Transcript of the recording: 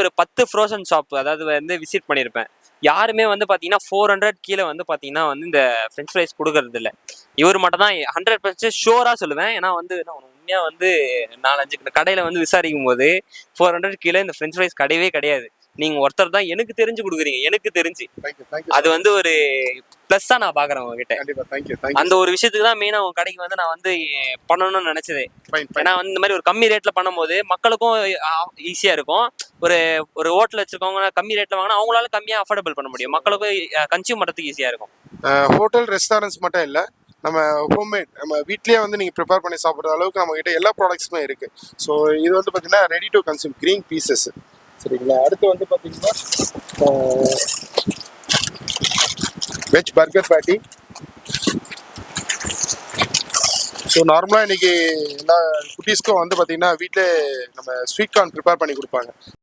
ஒரு 10 frozen shop அதாவது வந்து விசிட் பண்ணியிருப்பேன். யாருமே வந்து பார்த்தீங்கன்னா 400 கீழே வந்து பார்த்தீங்கன்னா வந்து இந்த ஃப்ரெஞ்ச் ஃப்ரைஸ் கொடுக்கறது இல்லை. இவர் மட்டும் தான் 100% ஷோராக சொல்லுவேன். ஏன்னா வந்து நான் உண்மையாக வந்து 4-5 கடையில் வந்து விசாரிக்கும் போது 400 கீழே இந்த ஃப்ரெஞ்ச் ஃப்ரைஸ் கிடையவே கிடையாது. நீங்கள் ஒருத்தர் தான் எனக்கு தெரிஞ்சு கொடுக்குறீங்க. எனக்கு தெரிஞ்சு அது வந்து ஒரு ப்ளஸ்ஸா நான் பாக்குறேன் உங்ககிட்ட. அந்த ஒரு விஷயத்துக்கு தான் மெயினா உங்க கடைக்கு வந்து நான் வந்து பண்ணணும்னு நினைச்சதே. ஏன்னா வந்து இந்த மாதிரி ஒரு கம்மி ரேட்ல பண்ணும்போது மக்களுக்கும் ஈஸியா இருக்கும். ஒரு ஒரு ஹோட்டல் வச்சிருக்கவங்க கம்மி ரேட்ல வாங்கினா அவங்களால கம்மியா அஃபோர்டபிள் பண்ண முடியும். மக்களுக்கும் கன்சியூம் பண்றதுக்கு ஈஸியா இருக்கும். ஹோட்டல் ரெஸ்டாரண்ட்ஸ் மட்டும் இல்லை, நம்ம ஹோம்மேட் நம்ம வீட்லேயே வந்து நீங்கள் ப்ரிப்பேர் பண்ணி சாப்பிட்ற அளவுக்கு நம்மகிட்ட எல்லா ப்ராடக்ட்ஸுமே இருக்குது. ஸோ இது வந்து பார்த்தீங்கன்னா ready to consume green pieces. சரிங்களா? அடுத்து வந்து பார்த்தீங்கன்னா வெஜ் பர்கர் பேட்டி. ஸோ நார்மலாக இன்றைக்கி எல்லா குட்டீஸ்க்கும் வந்து பார்த்திங்கன்னா வீட்டிலே நம்ம ஸ்வீட் கார்ன் ப்ரிப்பேர் பண்ணி கொடுப்பாங்க.